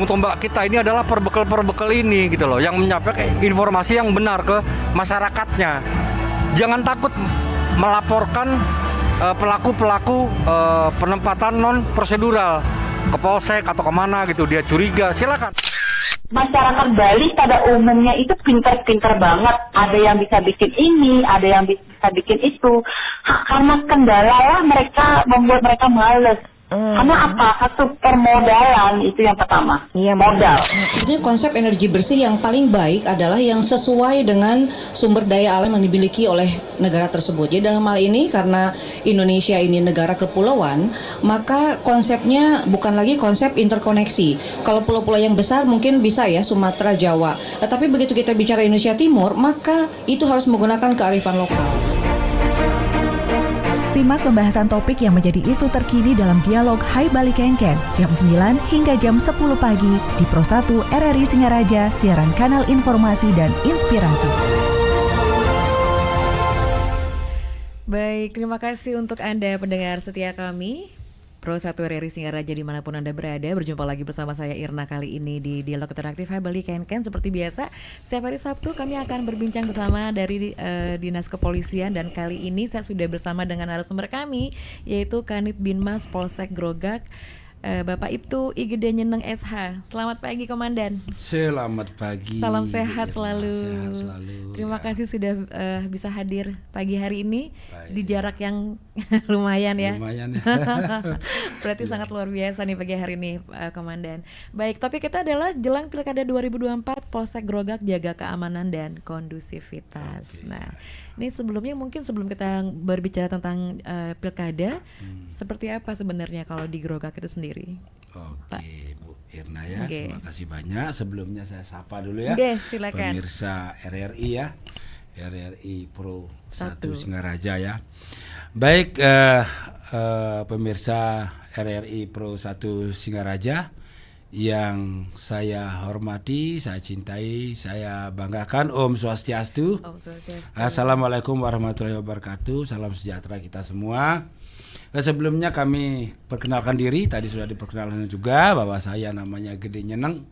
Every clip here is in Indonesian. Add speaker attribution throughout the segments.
Speaker 1: ujung tombak kita ini adalah perbekal ini gitu loh, yang menyampaikan informasi yang benar ke masyarakatnya. Jangan takut melaporkan pelaku-pelaku penempatan non prosedural ke polsek atau kemana gitu, dia curiga, silakan.
Speaker 2: Masyarakat Bali pada umumnya itu pintar-pintar banget. Ada yang bisa bikin ini, ada yang bisa bikin itu. Karena kendala lah mereka membuat mereka males. Karena apa? Satu permodalan itu yang pertama.
Speaker 3: Iya,
Speaker 2: modal.
Speaker 4: Sebetulnya konsep energi bersih yang paling baik adalah yang sesuai dengan sumber daya alam yang dimiliki oleh negara tersebut. Jadi dalam hal ini karena Indonesia ini negara kepulauan, maka konsepnya bukan lagi konsep interkoneksi. Kalau pulau-pulau yang besar mungkin bisa ya Sumatera, Jawa. Tapi begitu kita bicara Indonesia Timur, maka itu harus menggunakan kearifan lokal.
Speaker 5: Simak pembahasan topik yang menjadi isu terkini dalam dialog Hai Bali Kenken jam 9 hingga jam 10 pagi di Pro 1 RRI Singaraja, siaran kanal informasi dan inspirasi.
Speaker 3: Baik, terima kasih untuk Anda pendengar setia kami Pro 1 RRI Singaraja dimanapun Anda berada. Berjumpa lagi bersama saya Irna kali ini di Dialog Interaktif Hai Bali Kenken. Seperti biasa, setiap hari Sabtu kami akan berbincang bersama dari Dinas Kepolisian. Dan kali ini saya sudah bersama dengan narasumber kami, yaitu Kanit Binmas Polsek Grogak, Bapak Ibtu Igede Nyeneng SH. Selamat pagi Komandan.
Speaker 6: Selamat pagi.
Speaker 3: Salam sehat
Speaker 6: Irna,
Speaker 3: selalu.
Speaker 6: sehat selalu.
Speaker 3: Terima kasih sudah bisa hadir pagi hari ini.
Speaker 6: Baik.
Speaker 3: Di jarak yang lumayan ya.
Speaker 6: Lumayan ya.
Speaker 3: Berarti sangat luar biasa nih pagi hari ini Komandan. Baik, topik kita adalah jelang Pilkada 2024, Polsek Grogak jaga keamanan dan kondusivitas.
Speaker 6: Oke.
Speaker 3: Nah, ini sebelum kita berbicara tentang Pilkada, seperti apa sebenarnya kalau di Grogak itu sendiri?
Speaker 6: Oke, Bu Irna ya.
Speaker 3: Oke.
Speaker 6: Terima kasih banyak. Sebelumnya saya sapa dulu ya.
Speaker 3: Oke, silakan.
Speaker 6: Pemirsa RRI ya. RRI Pro 1
Speaker 3: Satu.
Speaker 6: Singaraja ya. Baik, pemirsa RRI Pro 1 Singaraja yang saya hormati, saya cintai, saya banggakan. Om Swastiastu.
Speaker 3: Om Swastiastu.
Speaker 6: Assalamualaikum warahmatullahi wabarakatuh. Salam sejahtera kita semua. Sebelumnya kami perkenalkan diri. Tadi sudah diperkenalkan juga bahwa saya namanya Gede Nyeneng.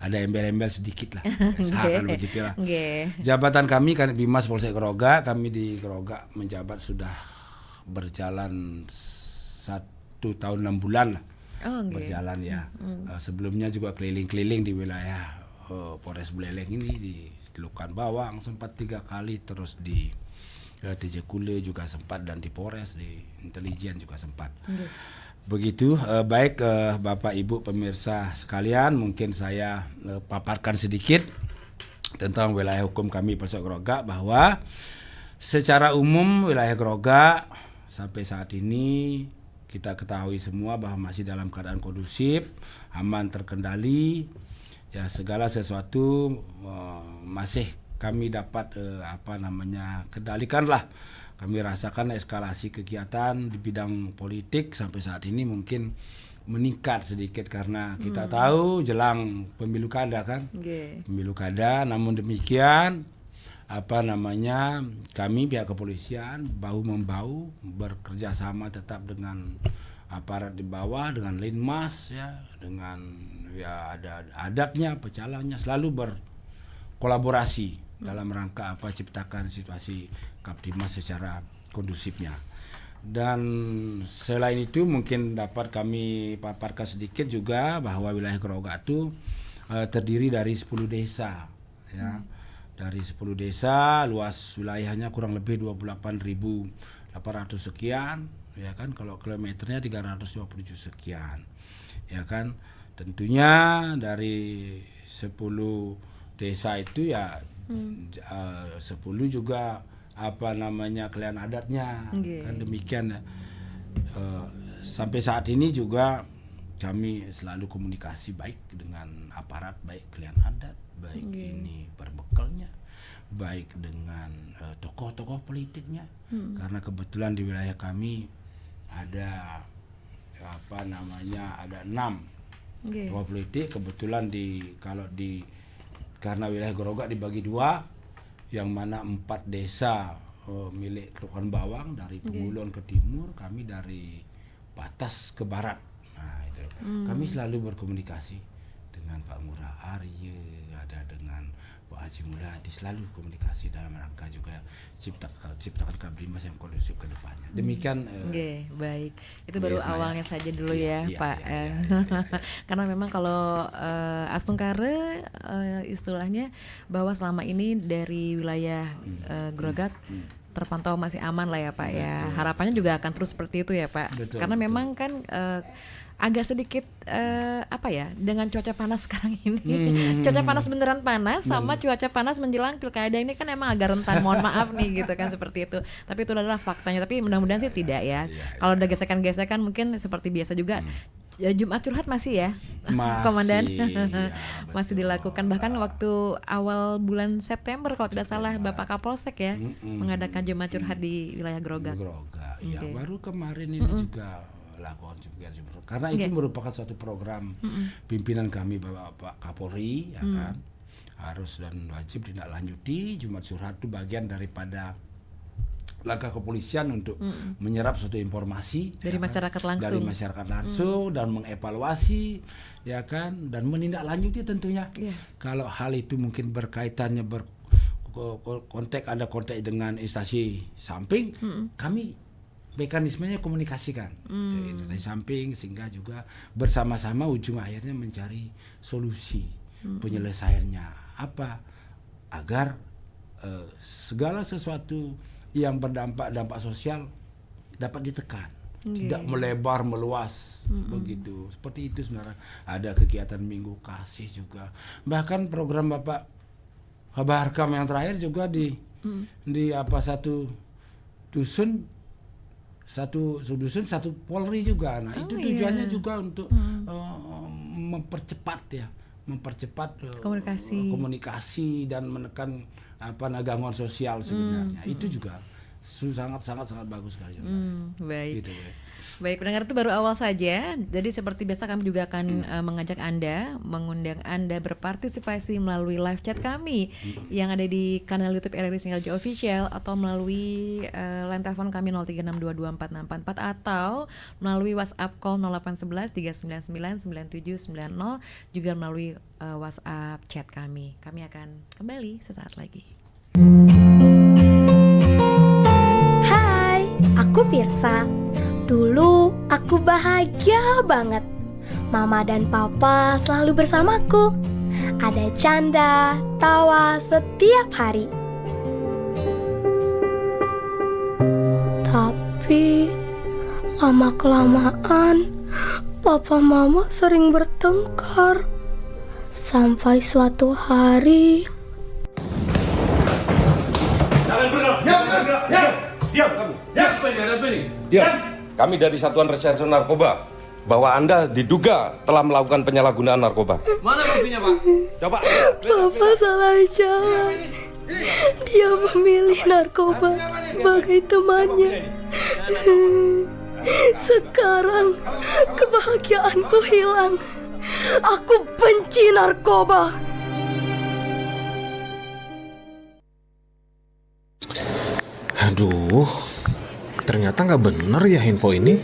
Speaker 6: Ada embel-embel sedikit lah. Kan begitulah. Jabatan kami kan Bimas Polsek Grogak. Kami di Grogak menjabat sudah berjalan 1 tahun 6 bulan lah. Berjalan ya. Sebelumnya juga keliling-keliling di wilayah Polres Buleleng ini, di Lukan Bawang sempat 3 kali, terus di DJ Kule juga sempat, dan di Polres, di intelijen juga sempat. Begitu. Baik, Bapak Ibu pemirsa sekalian, mungkin saya paparkan sedikit tentang wilayah hukum kami Polsek Grogak, bahwa secara umum wilayah Grogak sampai saat ini kita ketahui semua bahwa masih dalam keadaan kondusif, aman, terkendali. Ya, segala sesuatu masih kami dapat kendalikan lah. Kami rasakan eskalasi kegiatan di bidang politik sampai saat ini mungkin meningkat sedikit karena kita tahu jelang pemilu kada kan. Pemilu kada, namun demikian kami pihak kepolisian bahu-membahu bekerja sama tetap dengan aparat di bawah, dengan Linmas ya, dengan ya ada adatnya, pecalangnya, selalu berkolaborasi dalam rangka ciptakan situasi Kaptimas secara kondusifnya. Dan selain itu mungkin dapat kami paparkan sedikit juga bahwa wilayah Grogak itu terdiri dari 10 desa ya. Dari 10 desa, luas wilayahnya kurang lebih 28.800 sekian, ya kan, kalau kilometernya 327 sekian. Ya kan, tentunya dari 10 desa itu ya 10 juga kalian adatnya kan demikian. Sampai saat ini juga kami selalu komunikasi baik dengan aparat, baik kalian adat, baik ini berbekalnya, baik dengan tokoh-tokoh politiknya, karena kebetulan di wilayah kami ada ada 6 tokoh politik. Kebetulan karena wilayah Grogak dibagi 2, yang mana 4 desa milik Lukan Bawang dari Pengulon ke timur, kami dari batas ke barat. Nah, itu. Kami selalu berkomunikasi dengan Pak Ngurah Arye, ada dengan Pak Haji Muladi, selalu komunikasi dalam rangka juga ciptakan Kablimas yang kondusif ke depannya. Demikian.
Speaker 3: Oke, baik. Itu baru
Speaker 6: Irna,
Speaker 3: awalnya saja dulu
Speaker 6: Iya,
Speaker 3: ya,
Speaker 6: iya,
Speaker 3: Pak.
Speaker 6: iya, iya.
Speaker 3: Karena memang kalau Astungkare istilahnya bahwa selama ini dari wilayah Grogak terpantau masih aman lah ya Pak ya. Harapannya juga akan terus seperti itu ya Pak.
Speaker 6: Betul,
Speaker 3: Karena
Speaker 6: betul.
Speaker 3: memang kan agak sedikit apa ya, dengan cuaca panas sekarang ini, cuaca panas beneran panas sama cuaca panas menjelang pilkada ini kan emang agak rentan, mohon maaf nih gitu kan, seperti itu. Tapi itu adalah faktanya, tapi mudah-mudahan sih tidak ya. Kalau ada gesekan-gesekan mungkin seperti biasa juga. Jumat curhat masih ya,
Speaker 6: Masih,
Speaker 3: Komandan?
Speaker 6: ya,
Speaker 3: Masih
Speaker 6: betul.
Speaker 3: dilakukan, bahkan waktu awal bulan September kalau tidak salah Bapak Kapolsek ya mengadakan Jumat curhat di wilayah Grogak.
Speaker 6: Ya,
Speaker 3: Oke.
Speaker 6: baru kemarin ini juga lakukan juga karena itu merupakan suatu program pimpinan kami Bapak Kapolri, ya kan, harus dan wajib ditindaklanjuti. Jumat curhat itu bagian daripada langkah kepolisian untuk menyerap suatu informasi
Speaker 3: Dari masyarakat langsung.
Speaker 6: dari masyarakat langsung dan mengevaluasi, ya kan, dan menindaklanjuti tentunya. Kalau hal itu mungkin berkaitannya ada kontak dengan instansi samping, kami mekanismenya komunikasikan ke instansi samping, sehingga juga bersama-sama ujung akhirnya mencari solusi penyelesaiannya apa agar segala sesuatu yang dampak sosial dapat ditekan, tidak melebar meluas begitu. Seperti itu sebenarnya. Ada kegiatan Minggu Kasih juga, bahkan program Bapak Habarkam yang terakhir juga di satu dusun satu Polri juga. Nah, itu tujuannya juga untuk mempercepat komunikasi dan menekan gangguan sosial sebenarnya. Itu juga sangat bagus sekali.
Speaker 3: Baik.
Speaker 6: Gitu, ya.
Speaker 3: Baik, pendengar, itu baru awal saja. Jadi seperti biasa kami juga akan mengundang Anda berpartisipasi melalui live chat kami yang ada di kanal YouTube RRI Singarjo Official, atau melalui line telepon kami 0362246444, atau melalui WhatsApp call 0811 399 9790, juga melalui WhatsApp chat kami. Kami akan kembali sesaat lagi.
Speaker 7: Hai, aku Firsa. Dulu aku bahagia banget. Mama dan papa selalu bersamaku. Ada canda, tawa setiap hari. Tapi lama-kelamaan papa mama sering bertengkar. Sampai suatu hari
Speaker 8: Diam. Kami dari Satuan Reserse Narkoba bahwa Anda diduga telah melakukan penyalahgunaan narkoba.
Speaker 9: Mana buktinya, Pak?
Speaker 8: Coba.
Speaker 7: papa salah jalan. Dia memilih narkoba sebagai temannya. Sekarang kebahagiaanku hilang. Aku benci narkoba.
Speaker 9: Aduh, ternyata nggak bener ya info ini.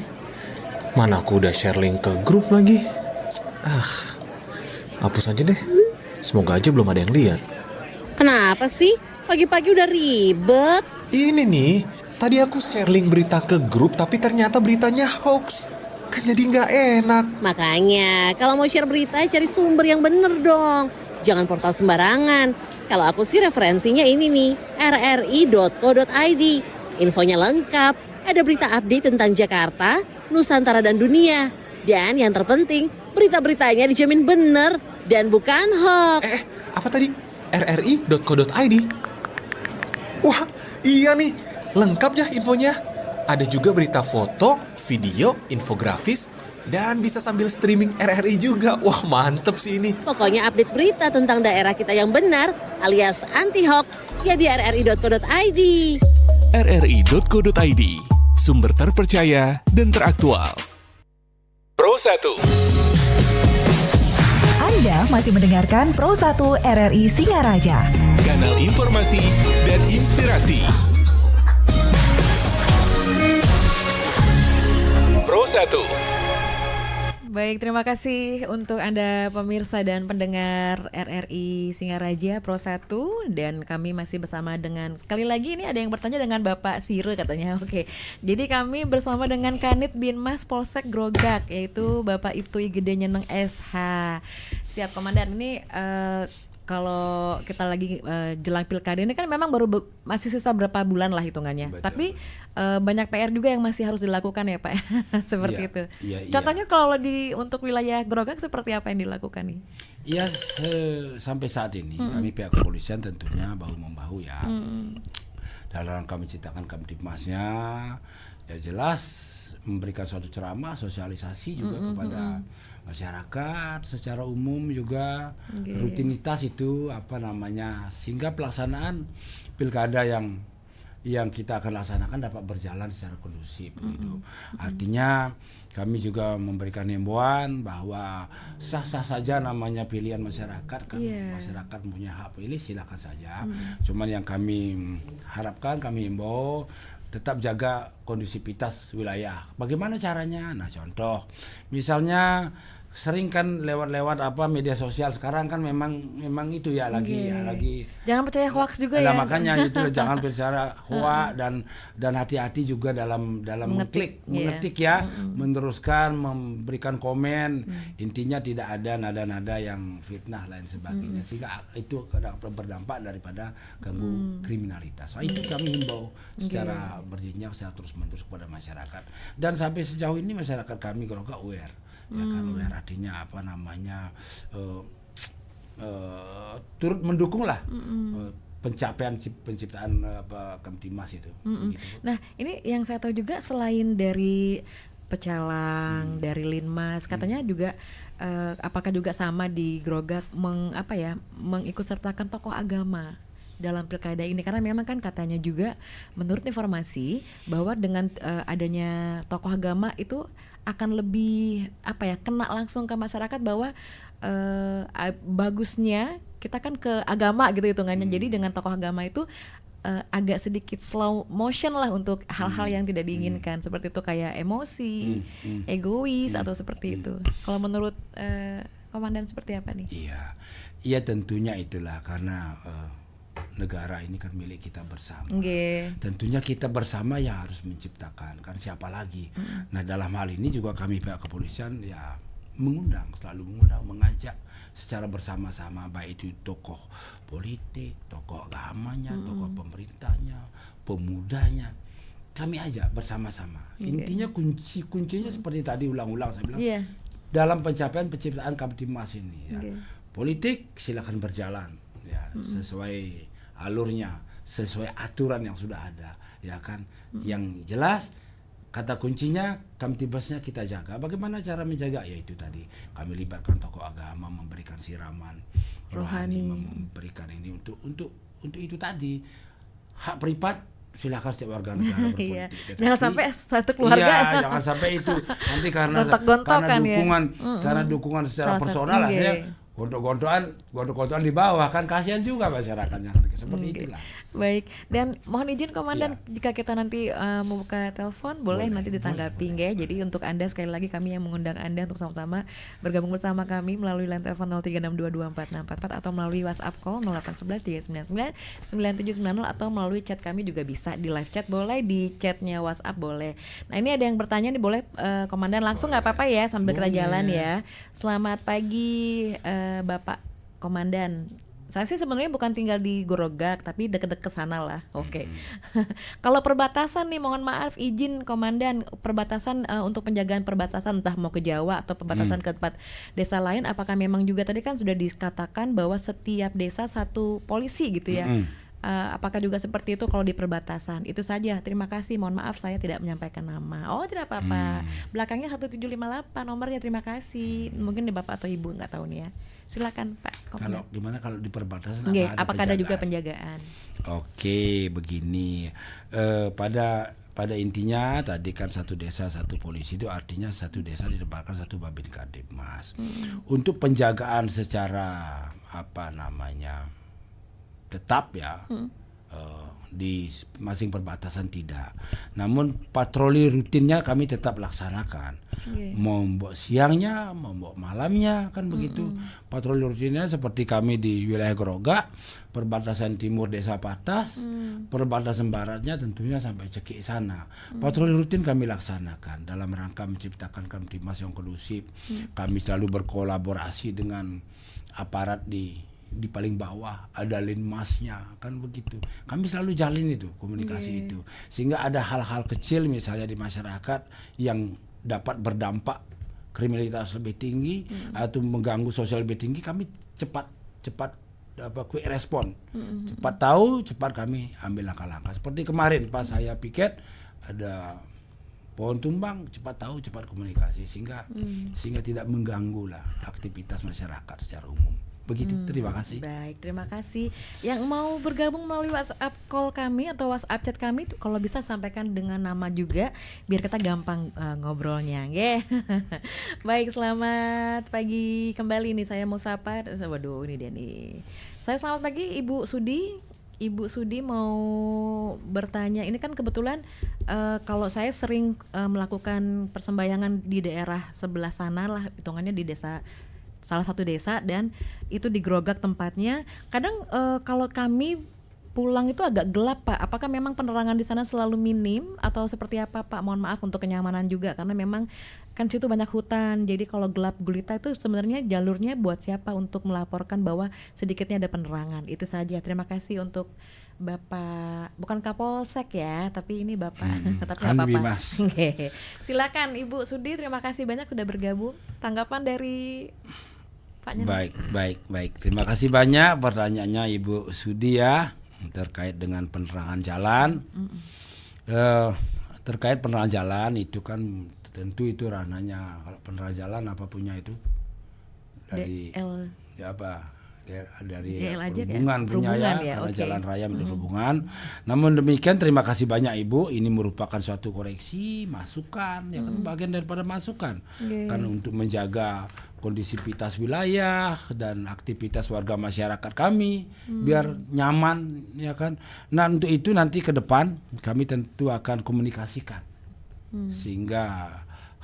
Speaker 9: Mana aku udah share link ke grup lagi. Hapus aja deh. Semoga aja belum ada yang lihat.
Speaker 10: Kenapa sih? Pagi-pagi udah ribet.
Speaker 9: Ini nih, tadi aku share link berita ke grup tapi ternyata beritanya hoax. Kan jadi nggak enak.
Speaker 10: Makanya, kalau mau share berita cari sumber yang bener dong. Jangan portal sembarangan. Kalau aku sih referensinya ini nih, rri.co.id. Infonya lengkap, ada berita update tentang Jakarta, Nusantara dan dunia. Dan yang terpenting, berita-beritanya dijamin bener dan bukan hoax.
Speaker 9: Apa tadi? rri.co.id. Wah, iya nih, lengkap ya infonya. Ada juga berita foto, video, infografis, dan bisa sambil streaming RRI juga. Wah, mantep sih ini.
Speaker 10: Pokoknya update berita tentang daerah kita yang benar alias anti hoax ya di rri.co.id.
Speaker 11: rri.co.id, sumber terpercaya dan teraktual. Pro 1.
Speaker 5: Anda masih mendengarkan Pro 1 RRI Singaraja.
Speaker 11: Kanal informasi dan inspirasi. Pro 1.
Speaker 3: baik, terima kasih untuk Anda pemirsa dan pendengar RRI Singaraja Pro 1, dan kami masih bersama dengan, sekali lagi ini ada yang bertanya dengan Bapak Sire katanya. Oke. Jadi kami bersama dengan Kanit Binmas Polsek Grogak, yaitu Bapak Ibtu Igede Nyeneng SH. Siap Komandan, ini kalau kita lagi jelang pilkada ini kan memang baru masih sisa berapa bulan lah hitungannya.
Speaker 6: Betul.
Speaker 3: Tapi banyak PR juga yang masih harus dilakukan ya Pak. Seperti
Speaker 6: Iya,
Speaker 3: itu.
Speaker 6: iya.
Speaker 3: Contohnya kalau untuk wilayah Grogak seperti apa yang dilakukan nih?
Speaker 6: Ya sampai saat ini kami pihak kepolisian tentunya bahu-membahu ya. Dalam kami menciptakan Kamtibmasnya, ya jelas memberikan suatu ceramah, sosialisasi juga kepada masyarakat secara umum juga, rutinitas itu sehingga pelaksanaan pilkada yang kita akan laksanakan dapat berjalan secara kondusif gitu. Artinya kami juga memberikan himbauan bahwa sah-sah saja namanya pilihan masyarakat kan, masyarakat punya hak pilih, silakan saja. Cuman yang kami harapkan, kami himbau tetap jaga kondusivitas wilayah. Bagaimana caranya? Nah, contoh misalnya sering kan lewat media sosial sekarang kan memang itu ya lagi
Speaker 3: jangan percaya hoax juga ya.
Speaker 6: Makanya itu jangan percaya hoax dan hati-hati juga dalam mengetik ya, meneruskan memberikan komen, intinya tidak ada nada-nada yang fitnah lain sebagainya, sehingga itu berdampak daripada ganggu kriminalitas. Itu kami himbau secara berjenjang, secara terus-menerus kepada masyarakat, dan sampai sejauh ini masyarakat kami kalau nggak aware. Ya kan, artinya turut mendukung lah penciptaan Kamtibmas itu. Gitu.
Speaker 3: Nah, ini yang saya tahu juga selain dari pecalang, dari Linmas, katanya juga apakah juga sama di Grogak mengikutsertakan tokoh agama dalam pilkada ini, karena memang kan katanya juga menurut informasi bahwa dengan adanya tokoh agama itu akan lebih kena langsung ke masyarakat bahwa bagusnya kita kan ke agama gitu hitungannya. Jadi dengan tokoh agama itu agak sedikit slow motion lah untuk hal-hal yang tidak diinginkan, seperti itu kayak emosi, egois atau seperti itu. Kalau menurut Komandan seperti apa nih?
Speaker 6: Iya tentunya itulah karena negara ini kan milik kita bersama. Tentunya kita bersama yang harus menciptakan, kan siapa lagi. Nah, dalam hal ini juga kami pihak kepolisian ya selalu mengundang, mengajak secara bersama-sama, baik itu tokoh politik, tokoh agamanya, tokoh pemerintahnya, pemudanya. Kami ajak bersama-sama. Intinya kuncinya seperti tadi ulang-ulang saya bilang. Dalam penciptaan Kamtibmas ini ya. Politik silakan berjalan ya, sesuai alurnya, sesuai aturan yang sudah ada, ya kan. Yang jelas kata kuncinya Kamtibmasnya kita jaga. Bagaimana cara menjaga? Ya itu tadi kami libatkan tokoh agama, memberikan siraman rohani, memberikan ini untuk itu tadi. Hak privat silakan setiap warga negara berpolitik.
Speaker 3: Jangan sampai satu keluarga.
Speaker 6: Jangan sampai itu nanti karena dukungan secara personal akhirnya gontok-gontokan di bawah, kan kasihan juga masyarakatnya, seperti itulah.
Speaker 3: Baik, dan mohon izin Komandan jika kita nanti membuka telepon boleh nanti ditanggapi ya. Jadi untuk Anda sekali lagi kami yang mengundang Anda untuk sama-sama bergabung bersama kami melalui line telepon 0362246644 atau melalui WhatsApp call 081139999790 atau melalui chat kami juga bisa, di live chat boleh, di chatnya WhatsApp boleh. Nah, ini ada yang bertanya nih, boleh Komandan langsung nggak apa-apa ya sambil kita jalan ya. Selamat pagi Bapak Komandan. Saya sih sebenarnya bukan tinggal di Grogak, tapi deket-deket sana lah. Oke. Kalau perbatasan nih, mohon maaf izin Komandan, perbatasan untuk penjagaan perbatasan entah mau ke Jawa atau perbatasan ke tempat desa lain, apakah memang juga tadi kan sudah dikatakan bahwa setiap desa satu polisi gitu ya? Apakah juga seperti itu kalau di perbatasan? Itu saja. Terima kasih. Mohon maaf saya tidak menyampaikan nama. Oh, tidak apa-apa. Belakangnya 1758 nomornya. Terima kasih. Mungkin di Bapak atau Ibu nggak tahu nih ya. Silakan Pak.
Speaker 6: Kalau gimana kalau di perbatasan
Speaker 3: apakah ada juga penjagaan?
Speaker 6: Oke, begini. Pada intinya tadi kan satu desa satu polisi, itu artinya satu desa ditempatkan satu babin Kamtibmas. Untuk penjagaan secara tetap ya, di masing perbatasan tidak. Namun patroli rutinnya kami tetap laksanakan. Mau siangnya, mau malamnya kan begitu. Patroli rutinnya seperti kami di wilayah Grogak, perbatasan timur Desa Patas, perbatasan baratnya tentunya sampai Cekik sana. Patroli rutin kami laksanakan dalam rangka menciptakan Kamtibmas yang kondusif. Kami selalu berkolaborasi dengan aparat di paling bawah, ada linmasnya kan begitu. Kami selalu jalin itu komunikasi itu, sehingga ada hal-hal kecil misalnya di masyarakat yang dapat berdampak kriminalitas lebih tinggi atau mengganggu sosial lebih tinggi, kami cepat quick respon, cepat tahu, cepat kami ambil langkah-langkah. Seperti kemarin pas saya piket ada pohon tumbang, cepat tahu, cepat komunikasi, sehingga tidak mengganggu lah aktivitas masyarakat secara umum. Begitu, terima kasih.
Speaker 3: Baik, terima kasih. Yang mau bergabung melalui WhatsApp call kami atau WhatsApp chat kami, kalau bisa sampaikan dengan nama juga, biar kita gampang ngobrolnya. Baik, selamat pagi kembali nih. Saya mau sapa. Waduh, ini dia nih. Saya selamat pagi Ibu Sudi. Ibu Sudi mau bertanya. Ini kan kebetulan kalau saya sering melakukan persembahyangan di daerah sebelah sana lah, hitungannya di desa, salah satu desa, dan itu di Grogak tempatnya. Kadang kalau kami pulang itu agak gelap, Pak. Apakah memang penerangan di sana selalu minim atau seperti apa, Pak? Mohon maaf untuk kenyamanan juga, karena memang kan situ banyak hutan. Jadi kalau gelap gulita itu sebenarnya jalurnya buat siapa untuk melaporkan bahwa sedikitnya ada penerangan. Itu saja. Terima kasih untuk Bapak, bukan Kapolsek ya, tapi ini Bapak. Tapi
Speaker 6: kan
Speaker 3: apa-apa. Silakan Ibu Sudi, terima kasih banyak sudah bergabung. Tanggapan dari Pak Nyeneng.
Speaker 6: Baik. Terima kasih banyak pertanyaannya Ibu Sudi ya, terkait dengan penerangan jalan. Terkait penerangan jalan itu kan tentu itu ranahnya, kalau penerangan jalan apa punya itu dari dari perhubungan punya ya, karena jalan raya menjadi perhubungan. Namun demikian terima kasih banyak Ibu, ini merupakan suatu koreksi, masukan, ya kan bagian daripada masukan kan untuk menjaga kondisivitas wilayah dan aktivitas warga masyarakat kami biar nyaman, ya kan. Nah, untuk itu nanti ke depan kami tentu akan komunikasikan sehingga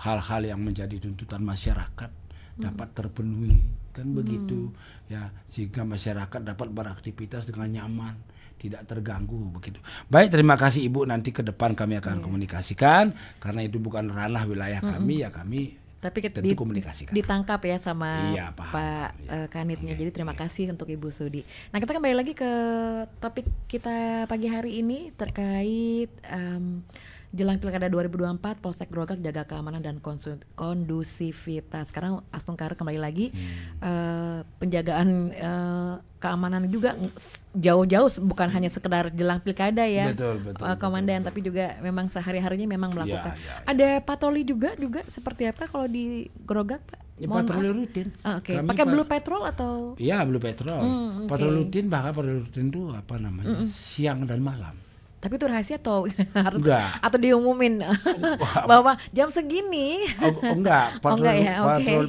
Speaker 6: hal-hal yang menjadi tuntutan masyarakat dapat terpenuhi, kan begitu ya, sehingga masyarakat dapat beraktivitas dengan nyaman, tidak terganggu begitu. Baik, terima kasih Ibu, nanti ke depan kami akan komunikasikan, karena itu bukan ranah wilayah kami ya, kami
Speaker 3: tapi
Speaker 6: tentu komunikasikan.
Speaker 3: Ditangkap ya sama
Speaker 6: paham.
Speaker 3: Pak Kanitnya. Jadi terima kasih untuk Ibu Sudi. Nah, kita kembali lagi ke topik kita pagi hari ini terkait jelang Pilkada 2024, Polsek Grogak jaga keamanan dan kondusivitas. Sekarang Astungkar kembali lagi penjagaan keamanan juga jauh-jauh, bukan hanya sekedar jelang Pilkada ya, betul, Komandan, tapi juga memang sehari-harinya memang melakukan. Ada patroli juga seperti apa kalau di Grogak, Pak?
Speaker 6: Ya, patroli rutin.
Speaker 3: Pakai Blue Patrol atau?
Speaker 6: Iya, Blue Patrol. Patroli rutin, bahkan patroli rutin itu apa namanya? Siang dan malam.
Speaker 3: Tapi itu rahasia atau
Speaker 6: enggak?
Speaker 3: Atau diumumin bahwa jam segini?
Speaker 6: Enggak,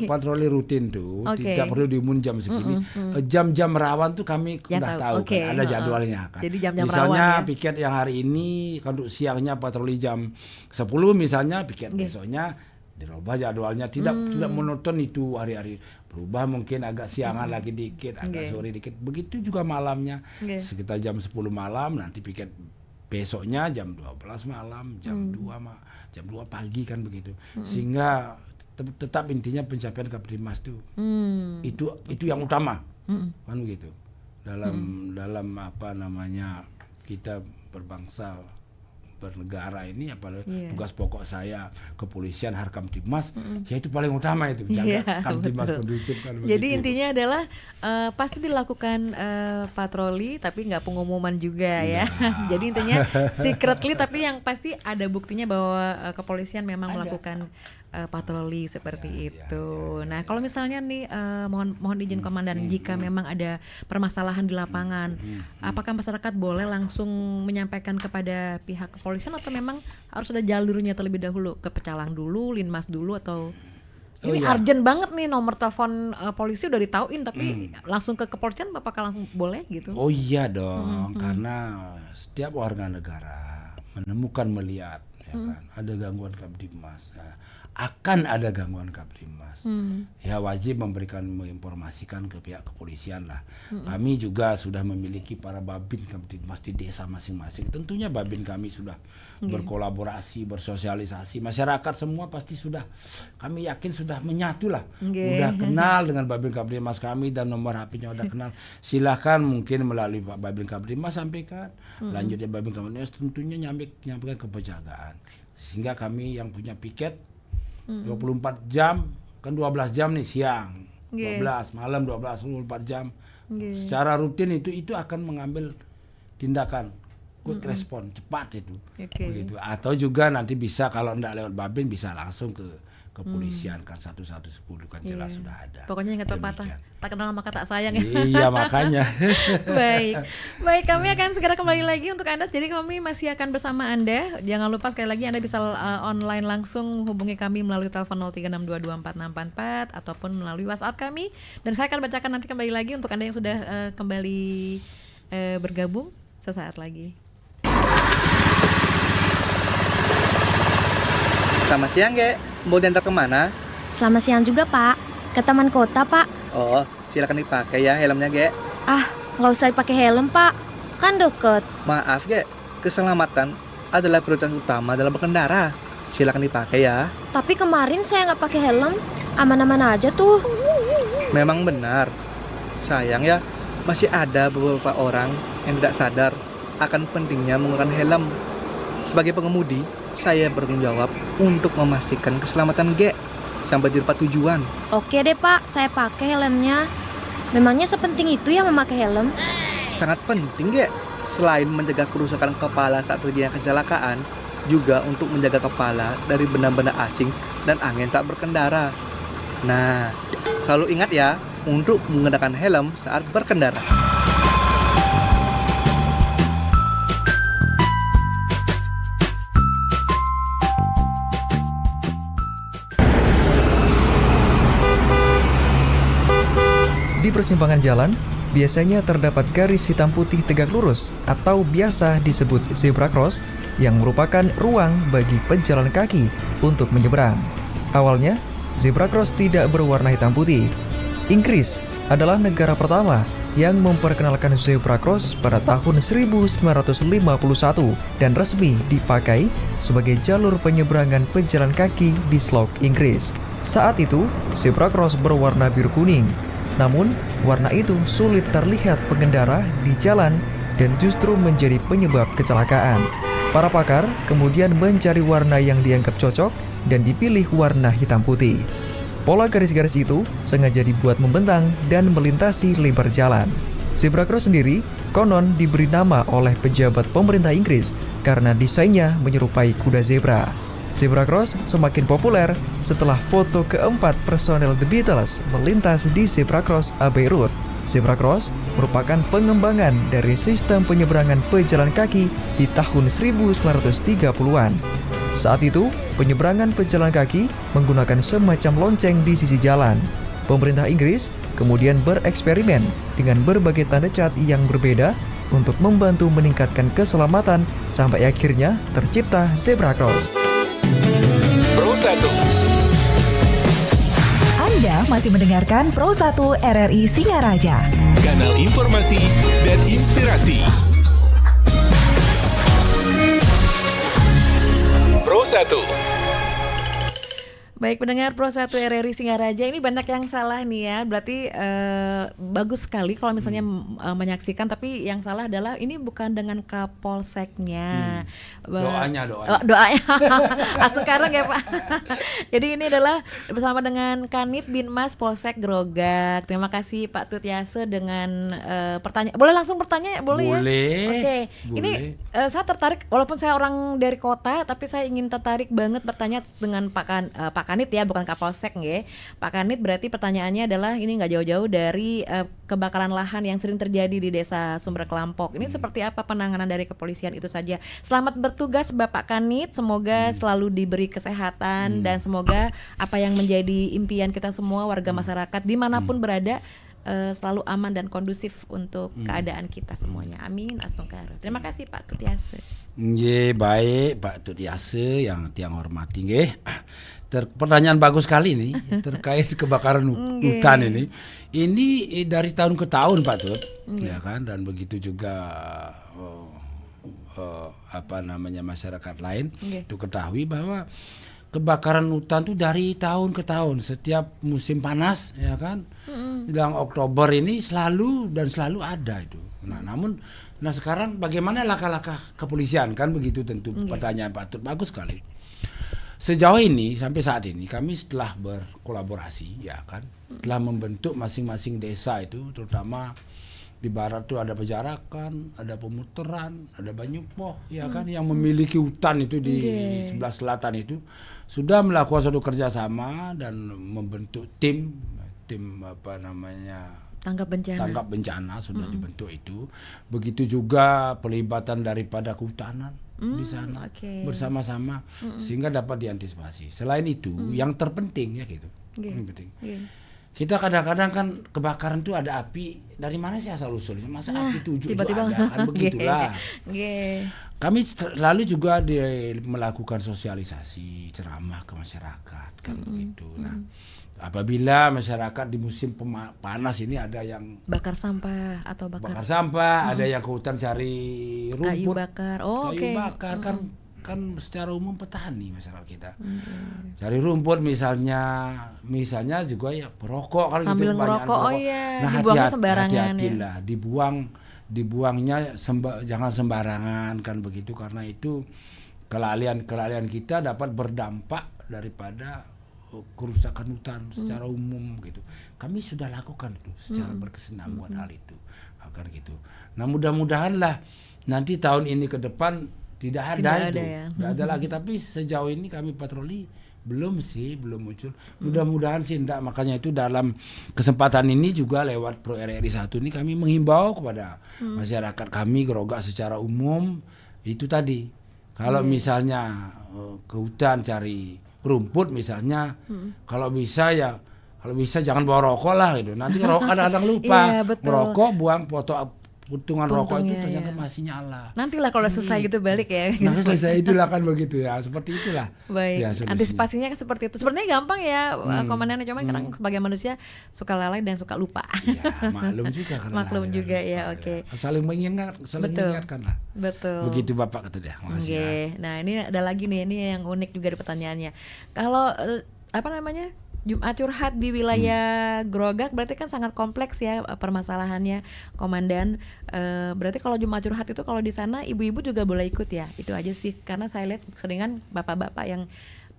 Speaker 6: patroli rutin tuh tidak perlu diumumin jam segini. Jam-jam rawan tuh kami udah tahu kan, ada jadwalnya kan.
Speaker 3: Jadi jam-jam
Speaker 6: misalnya
Speaker 3: rawan, ya?
Speaker 6: piket yang hari ini kan untuk siangnya patroli jam 10 misalnya, piket besoknya dirubah jadwalnya, tidak monoton itu hari-hari, berubah mungkin agak siangan lagi dikit, agak sore dikit, begitu juga malamnya. Sekitar jam 10 malam nanti piket besoknya jam 12 malam, jam 2 pagi kan begitu. Sehingga tetap intinya pencapaian Kamtibmas itu yang utama. Kan begitu. Dalam apa namanya, kita berbangsa bernegara ini, apalagi tugas pokok saya kepolisian Harkamtibmas, ya itu paling utama itu, jaga Kamtibmas kondusif kan.
Speaker 3: Jadi intinya adalah pasti dilakukan patroli tapi nggak pengumuman juga ya. Jadi intinya secretly, tapi yang pasti ada buktinya bahwa kepolisian memang melakukan patroli seperti itu. Nah, kalau misalnya nih mohon izin Komandan, jika memang ada permasalahan di lapangan, apakah masyarakat boleh langsung menyampaikan kepada pihak kepolisian atau memang harus ada jalurnya terlebih dahulu, ke Pecalang dulu, Linmas dulu, atau Ini
Speaker 6: iya.
Speaker 3: urgent banget nih, nomor telepon polisi udah ditauin tapi langsung ke kepolisian Bapak langsung boleh gitu?
Speaker 6: Oh iya dong, karena setiap warga negara menemukan, melihat ya kan, ada gangguan Kamtibmas, akan ada gangguan Kamtibmas, ya wajib menginformasikan ke pihak kepolisian lah. Kami juga sudah memiliki para babin Kamtibmas di desa masing-masing. Tentunya babin kami sudah berkolaborasi, bersosialisasi, masyarakat semua pasti sudah, kami yakin sudah menyatu lah, udah kenal dengan babin Kamtibmas kami dan nomor HP-nya udah kenal. Silahkan mungkin melalui Pak Babin Kamtibmas sampaikan, lanjutnya babin Kamtibmas tentunya nyampaikan ke penjagaan, sehingga kami yang punya piket 24 jam, kan 12 jam nih siang, 12 malam, 12 24 jam. Secara rutin itu akan mengambil tindakan quick respon, cepat itu. Begitu. Atau juga nanti bisa kalau enggak lewat babin bisa langsung ke kepolisian kan 1110 kan jelas sudah ada.
Speaker 3: Pokoknya ingat pepatah, tak kenal maka tak sayang ya.
Speaker 6: Iya makanya.
Speaker 3: Baik, kami akan segera kembali lagi untuk Anda. Jadi kami masih akan bersama Anda. Jangan lupa sekali lagi Anda bisa online langsung hubungi kami melalui telepon 0362246644 ataupun melalui WhatsApp kami. Dan saya akan bacakan nanti kembali lagi untuk Anda yang sudah kembali bergabung sesaat lagi.
Speaker 12: Selamat siang, Ge. Mau diantar kemana?
Speaker 7: Selamat siang juga, Pak. Ke taman kota, Pak.
Speaker 12: Oh, silakan dipakai ya helmnya, Ge.
Speaker 7: Ah, nggak usah dipakai helm, Pak. Kan deket.
Speaker 12: Maaf, Ge. Keselamatan adalah prioritas utama dalam berkendara. Silakan dipakai ya.
Speaker 7: Tapi kemarin saya nggak pakai helm. Aman-aman aja tuh.
Speaker 12: Memang benar. Sayang ya, masih ada beberapa orang yang tidak sadar akan pentingnya menggunakan helm. Sebagai pengemudi, saya bertanggung jawab untuk memastikan keselamatan Ge sampai di tempat tujuan.
Speaker 7: Oke deh, Pak. Saya pakai helmnya. Memangnya sepenting itu ya memakai helm?
Speaker 12: Sangat penting, Ge. Selain menjaga kerusakan kepala saat terjadinya kecelakaan, juga untuk menjaga kepala dari benda-benda asing dan angin saat berkendara. Nah, selalu ingat ya untuk menggunakan helm saat berkendara.
Speaker 13: Di persimpangan jalan, biasanya terdapat garis hitam putih tegak lurus atau biasa disebut zebra cross yang merupakan ruang bagi pejalan kaki untuk menyeberang. Awalnya, zebra cross tidak berwarna hitam putih. Inggris adalah negara pertama yang memperkenalkan zebra cross pada tahun 1951 dan resmi dipakai sebagai jalur penyeberangan pejalan kaki di Slough, Inggris. Saat itu, zebra cross berwarna biru kuning. Namun, warna itu sulit terlihat pengendara di jalan dan justru menjadi penyebab kecelakaan. Para pakar kemudian mencari warna yang dianggap cocok dan dipilih warna hitam putih. Pola garis-garis itu sengaja dibuat membentang dan melintasi lebar jalan. Zebra cross sendiri konon diberi nama oleh pejabat pemerintah Inggris karena desainnya menyerupai kuda zebra. Zebra cross semakin populer setelah foto keempat personel The Beatles melintas di zebra cross Abbey Road. Zebra cross merupakan pengembangan dari sistem penyeberangan pejalan kaki di tahun 1930-an. Saat itu, penyeberangan pejalan kaki menggunakan semacam lonceng di sisi jalan. Pemerintah Inggris kemudian bereksperimen dengan berbagai tanda cat yang berbeda untuk membantu meningkatkan keselamatan sampai akhirnya tercipta zebra cross.
Speaker 11: Pro 1.
Speaker 5: Anda masih mendengarkan Pro 1 RRI Singaraja.
Speaker 11: Kanal informasi dan inspirasi. Pro 1.
Speaker 3: Baik, pendengar Pro 1 RRI Singaraja, ini banyak yang salah nih ya. Berarti bagus sekali kalau misalnya menyaksikan, tapi yang salah adalah ini bukan dengan Kapolseknya.
Speaker 6: Doanya.
Speaker 3: Sekarang ya Pak. Jadi ini adalah bersama dengan Kanit Binmas Polsek Grogak. Terima kasih Pak Tutyase dengan pertanyaan. Boleh langsung bertanya? Boleh ya? Oke. Ini saya tertarik, walaupun saya orang dari kota, tapi saya ingin tertarik banget bertanya dengan Pak Kanit ya, bukan Kapolsek nggih. Pak Kanit, berarti pertanyaannya adalah ini nggak jauh-jauh dari kebakaran lahan yang sering terjadi di Desa Sumber Kelampok. Ini seperti apa penanganan dari kepolisian itu saja? Selamat bertugas Bapak Kanit, semoga selalu diberi kesehatan dan semoga apa yang menjadi impian kita semua warga masyarakat dimanapun berada selalu aman dan kondusif untuk keadaan kita semuanya. Amin. Astungkara. Terima kasih Pak Tutiase.
Speaker 6: Nggih, baik Pak Tutiase yang tiang hormati nggih. Pertanyaan bagus sekali nih terkait kebakaran hutan ini. Ini dari tahun ke tahun Pak Tut, ya kan, dan begitu juga masyarakat lain itu ketahui bahwa kebakaran hutan tuh dari tahun ke tahun, setiap musim panas ya kan. Sedang Oktober ini selalu ada itu. Nah sekarang bagaimana langkah-langkah kepolisian kan begitu tentu pertanyaan Pak Tut, bagus sekali. Sejauh ini sampai saat ini kami setelah berkolaborasi ya kan, telah membentuk masing-masing desa itu, terutama di barat tuh ada Pejarakan, ada Pemuteran, ada Banyupoh ya kan, yang memiliki hutan itu di sebelah selatan itu sudah melakukan suatu kerjasama dan membentuk tim tanggap bencana sudah dibentuk itu. Begitu juga pelibatan daripada kehutanan di sana bersama-sama sehingga dapat diantisipasi. Selain itu yang terpenting ya gitu. Yang penting. Kita kadang-kadang kan kebakaran itu ada api, dari mana sih asal usulnya? Masa api itu tiba-tiba ada kan begitulah. Kami lalu juga melakukan sosialisasi, ceramah ke masyarakat kan begitu. Nah, apabila masyarakat di musim panas ini ada yang
Speaker 3: bakar sampah atau bakar
Speaker 6: sampah, ada yang ke hutan cari rumput,
Speaker 3: kayu
Speaker 6: bakar kan secara umum petani masyarakat kita cari rumput misalnya juga ya perokok kan
Speaker 3: sambil
Speaker 6: gitu,
Speaker 3: merokok.
Speaker 6: Nah
Speaker 3: dibuangnya sembarangan
Speaker 6: hati-hatilah dibuangnya jangan sembarangan kan begitu, karena itu kelalaian kita dapat berdampak daripada kerusakan hutan secara umum gitu. Kami sudah lakukan itu secara berkesinambungan hal itu akan gitu. Nah mudah-mudahanlah nanti tahun ini ke depan tidak ada lagi, tapi sejauh ini kami patroli belum muncul. Mudah-mudahan sih enggak, makanya itu dalam kesempatan ini juga lewat Pro RRI 1 ini kami menghimbau kepada masyarakat kami Gerogak secara umum itu tadi. Kalau misalnya ke hutan cari rumput misalnya, kalau bisa jangan bawa rokok lah gitu. Nanti rokok kadang-kadang lupa merokok, buang puntungan rokok itu ternyata masih nyala.
Speaker 3: Nantilah kalau selesai gitu balik ya.
Speaker 6: Nah selesai itulah kan begitu ya, seperti itulah.
Speaker 3: Baik,
Speaker 6: ya,
Speaker 3: antisipasinya seperti itu. Sebenarnya gampang ya komandannya, cuman kadang sebagai manusia suka lalai dan suka lupa.
Speaker 6: Ya, maklum juga kan.
Speaker 3: Maklum juga ya, oke.
Speaker 6: Saling mengingatkan lah.
Speaker 3: Betul.
Speaker 6: Begitu Bapak kata dia. Makasih ya.
Speaker 3: Nah ini ada lagi nih, ini yang unik juga di pertanyaannya. Kalau Jumat curhat di wilayah Gerogak berarti kan sangat kompleks ya permasalahannya, Komandan. Berarti kalau Jumat curhat itu kalau di sana ibu-ibu juga boleh ikut ya? Itu aja sih, karena saya lihat seringan bapak-bapak yang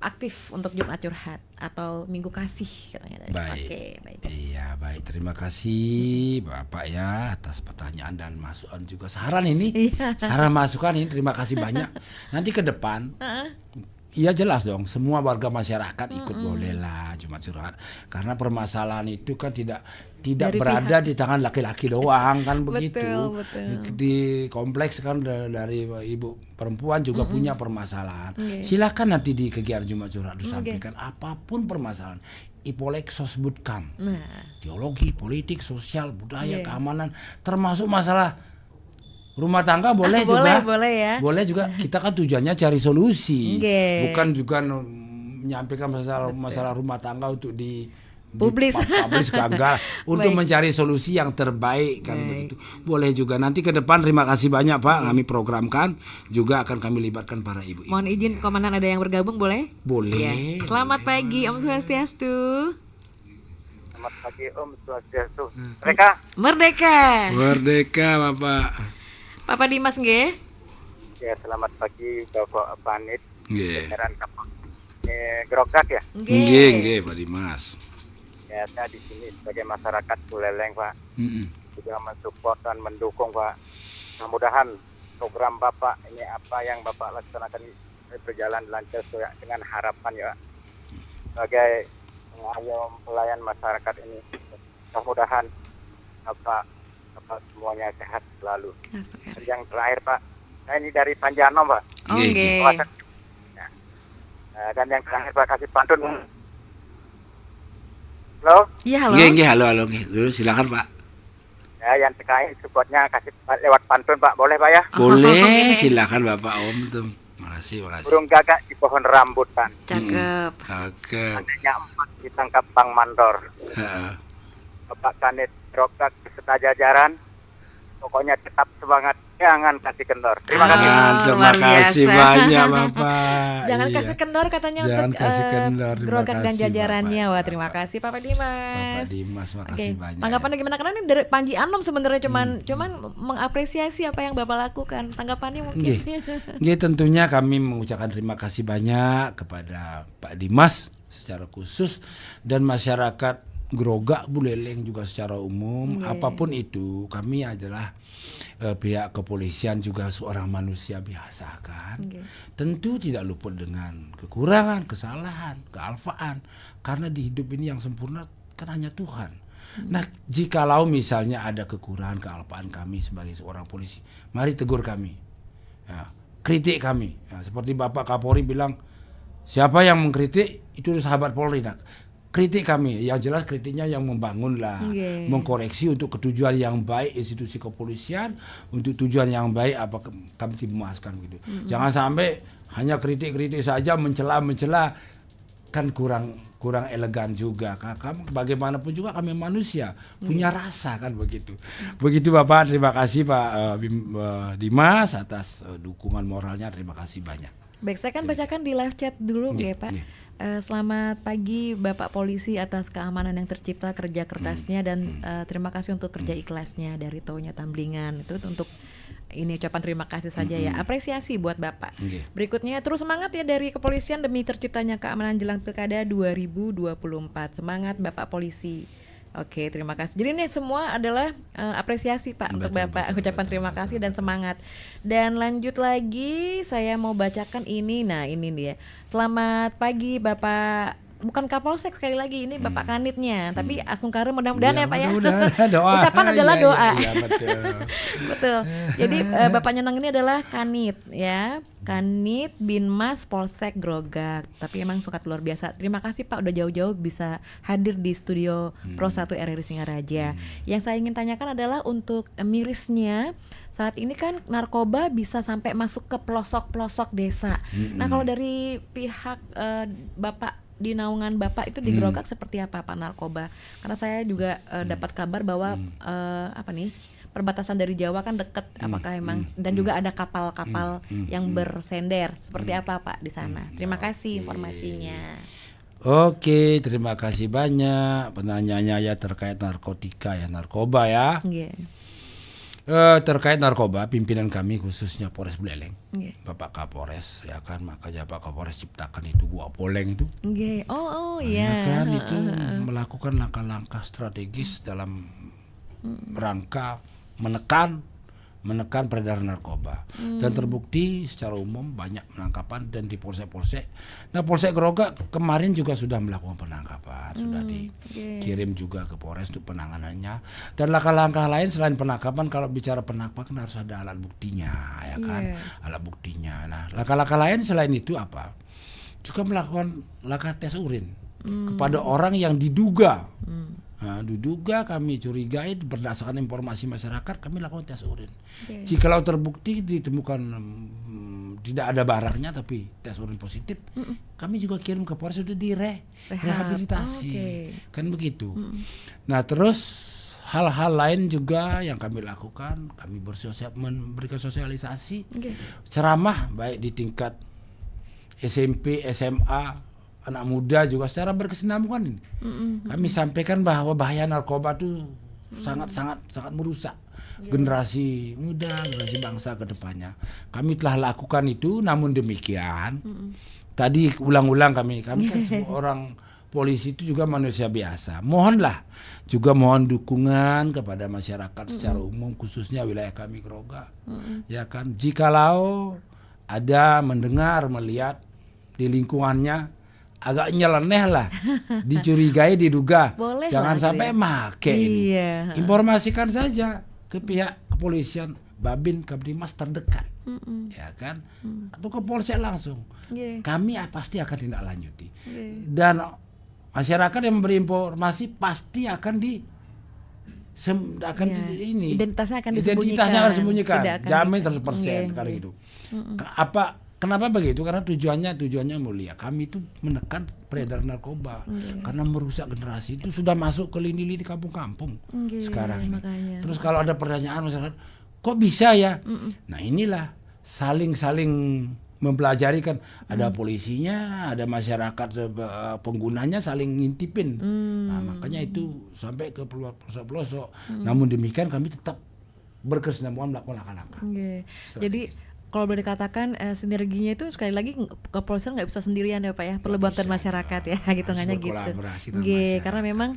Speaker 3: aktif untuk Jumat curhat atau Minggu Kasih katanya tadi.
Speaker 6: Baik. Iya, baik. Terima kasih Bapak ya atas pertanyaan dan masukan juga saran ini. Saran masukan ini terima kasih banyak. Nanti ke depan iya jelas dong, semua warga masyarakat ikut bolehlah Jumat curhat, karena permasalahan itu kan tidak berada di tangan laki-laki doang kan begitu.
Speaker 3: Betul.
Speaker 6: Di kompleks kan dari ibu perempuan juga punya permasalahan. Silakan nanti di kegiatan Jumat curhat disampaikan apapun permasalahan. Ipolek sebutkan teologi, politik, sosial, budaya, keamanan, termasuk masalah rumah tangga boleh juga. Boleh juga. Kita kan tujuannya cari solusi. Bukan juga menyampaikan masalah rumah tangga untuk publis enggak, untuk mencari solusi yang terbaik kan begitu. Boleh juga. Nanti ke depan terima kasih banyak Pak, kami programkan juga akan kami libatkan para ibu-ibu.
Speaker 3: Mohon izin Komandan ada yang bergabung boleh?
Speaker 6: Boleh.
Speaker 3: Ya. Selamat pagi Om Swastiastu.
Speaker 14: Selamat pagi Om Swastiastu.
Speaker 6: Merdeka Bapak.
Speaker 3: Papa Dimas nggih?
Speaker 14: Ya, selamat pagi Bapak Panit.
Speaker 6: Nggih.
Speaker 14: Gerogak ya?
Speaker 6: Nggih Pak Dimas.
Speaker 14: Ya, saya di sini sebagai masyarakat Buleleng Pak. Juga mensupport dan mendukung Pak. Mudah-mudahan program Bapak ini apa yang Bapak laksanakan berjalan lancar sesuai dengan harapan ya. sebagai pengayom pelayan masyarakat ini. Mudah-mudahan Bapak semuanya sehat selalu. Dan yang terakhir Pak, saya ini dari Panjano Pak.
Speaker 3: Oke.
Speaker 14: Dan yang terakhir Pak, kasih pantun. Halo?
Speaker 3: Iya, halo.
Speaker 6: Nggih, halo. Dulu silakan Pak.
Speaker 14: Ya, yang terakhir supportnya kasih lewat pantun Pak, boleh Pak ya?
Speaker 6: Boleh, silakan Bapak Om tuh. Makasih.
Speaker 14: Burung gagak di pohon rambutan.
Speaker 3: Cakep.
Speaker 6: Cakep.
Speaker 14: Adanya 4 ditangkap Bang Mandor.
Speaker 6: Heeh.
Speaker 14: Bapak Kanit Rokak beserta jajaran, pokoknya tetap semangat, jangan kasih kendor. Terima kasih.
Speaker 6: Terima kasih
Speaker 3: biasa.
Speaker 6: banyak Bapak.
Speaker 3: Jangan
Speaker 6: Iya.
Speaker 3: kasih kendor katanya
Speaker 6: Jangan
Speaker 3: untuk
Speaker 6: kasih kendor. Terima
Speaker 3: Gerogak dan
Speaker 6: kasih,
Speaker 3: jajarannya. Wah, terima kasih Bapak Dimas.
Speaker 6: Bapak Dimas, makasih banyak.
Speaker 3: Tanggapannya gimana? Karena ini dari Panji Anom sebenarnya cuman mengapresiasi apa yang Bapak lakukan. Tanggapannya mungkin.
Speaker 6: Nggih, tentunya kami mengucapkan terima kasih banyak kepada Pak Dimas secara khusus dan masyarakat Gerogak, Buleleng juga secara umum. Apapun itu, kami adalah pihak kepolisian juga seorang manusia biasa kan. Tentu tidak luput dengan kekurangan, kesalahan, kealfaan. Karena di hidup ini yang sempurna kan hanya Tuhan. Nah, jikalau misalnya ada kekurangan, kealfaan kami sebagai seorang polisi, mari tegur kami, ya, kritik kami. Ya, seperti Bapak Kapolri bilang, siapa yang mengkritik itu sahabat Polri. Nah, kritik kami, yang jelas kritiknya yang membangun lah, mengkoreksi untuk tujuan yang baik institusi kepolisian, untuk tujuan yang baik apa kami memuaskan gitu. Jangan sampai hanya kritik-kritik saja, mencela kan kurang elegan juga. Kami bagaimanapun juga kami manusia, punya rasa kan begitu. Begitu Bapak, terima kasih Pak Dimas atas dukungan moralnya, terima kasih banyak.
Speaker 3: Baik, saya akan bacakan di live chat dulu ya Pak. Selamat pagi Bapak Polisi atas keamanan yang tercipta, kerja kerdasnya dan terima kasih untuk kerja ikhlasnya dari Tonya Tamblingan. Itu untuk ini ucapan terima kasih saja ya, apresiasi buat Bapak. Berikutnya, terus semangat ya dari kepolisian demi terciptanya keamanan jelang Pilkada 2024. Semangat Bapak Polisi. Oke, terima kasih. Jadi ini semua adalah apresiasi Pak untuk Bapak. Ucapan terima kasih dan semangat. Dan lanjut lagi, saya mau bacakan ini. Nah, ini dia. Selamat pagi Bapak. Bukan Kapolsek sekali lagi, ini Bapak Kanitnya. Tapi Asungkara mudah-mudahan ya Pak ya. Ucapan adalah doa.
Speaker 6: Iya, betul.
Speaker 3: Betul. Jadi Bapak Nyeneng ini adalah Kanit ya. Kanit Binmas Polsek Gerogak. Tapi emang suka luar biasa. Terima kasih Pak udah jauh-jauh bisa hadir di studio Pro 1 RRI Singaraja. Yang saya ingin tanyakan adalah untuk mirisnya, saat ini kan narkoba bisa sampai masuk ke pelosok-pelosok desa. Nah, kalau dari pihak Bapak di naungan Bapak itu di Gerogak seperti apa Pak narkoba? Karena saya juga dapat kabar bahwa perbatasan dari Jawa kan dekat, apakah emang dan juga ada kapal-kapal yang bersender seperti apa Pak di sana? Terima kasih informasinya.
Speaker 6: Oke, terima kasih banyak penanyanya ya terkait narkotika ya, narkoba ya. Terkait narkoba, pimpinan kami khususnya Polres Buleleng, Bapak Kapolres ya kan, makanya Pak Kapolres ciptakan itu gua poleng itu.
Speaker 3: Iya.
Speaker 6: Kan itu melakukan langkah-langkah strategis dalam rangka menekan peredaran narkoba. Dan terbukti secara umum banyak penangkapan dan di polsek-polsek. Nah, Polsek Gerogak kemarin juga sudah melakukan penangkapan, sudah dikirim juga ke Polres untuk penanganannya. Dan langkah-langkah lain selain penangkapan, kalau bicara penangkapan harus ada alat buktinya, ya kan? Alat buktinya. Nah, langkah-langkah lain selain itu apa? Juga melakukan langkah tes urin kepada orang yang diduga. Nah, diduga kami curigai berdasarkan informasi masyarakat, kami lakukan tes urin. Jikalau terbukti ditemukan tidak ada barangnya tapi tes urin positif, kami juga kirim ke Polres sudah direhabilitasi. Kan begitu. Nah, terus hal-hal lain juga yang kami lakukan, kami memberikan sosialisasi, ceramah baik di tingkat SMP, SMA, anak muda juga secara berkesinambungan ini. Kami sampaikan bahwa bahaya narkoba itu sangat merusak generasi muda, generasi bangsa ke depannya. Kami telah lakukan itu, namun demikian tadi ulang-ulang kami kan semua orang polisi itu juga manusia biasa. Mohon dukungan kepada masyarakat secara umum, khususnya wilayah kami Gerogak. Ya kan, jikalau ada mendengar, melihat di lingkungannya agak nyeleneh lah, dicurigai, diduga.
Speaker 3: Boleh
Speaker 6: Jangan
Speaker 3: lah,
Speaker 6: sampai
Speaker 3: gitu ya.
Speaker 6: make ini.
Speaker 3: Iya.
Speaker 6: Informasikan saja ke pihak kepolisian, Babin Kamtibmas terdekat, ya kan, atau ke polsek langsung.
Speaker 3: Iya.
Speaker 6: Kami pasti akan tindak lanjuti.
Speaker 3: Iya.
Speaker 6: Dan masyarakat yang memberi informasi pasti akan ini
Speaker 3: identitasnya akan
Speaker 6: disembunyikan.
Speaker 3: Tidak akan
Speaker 6: Jamin
Speaker 3: bisa.
Speaker 6: 100% karena itu. Kenapa begitu? Karena tujuannya mulia. Kami itu menekan peredaran narkoba karena merusak generasi itu sudah masuk ke lini-lini kampung-kampung sekarang ini.
Speaker 3: Makanya.
Speaker 6: Terus kalau ada pertanyaan masyarakat, kok bisa ya? Nah inilah saling mempelajari kan, ada polisinya, ada masyarakat penggunanya saling ngintipin. Nah, makanya itu sampai ke pelosok-pelosok. Namun demikian kami tetap berkesinambungan melakukan langkah-langkah.
Speaker 3: Jadi kalau boleh dikatakan sinerginya itu sekali lagi kepolisian nggak bisa sendirian ya Pak ya, perlu bantuan masyarakat ya, hitungannya gitu. Karena memang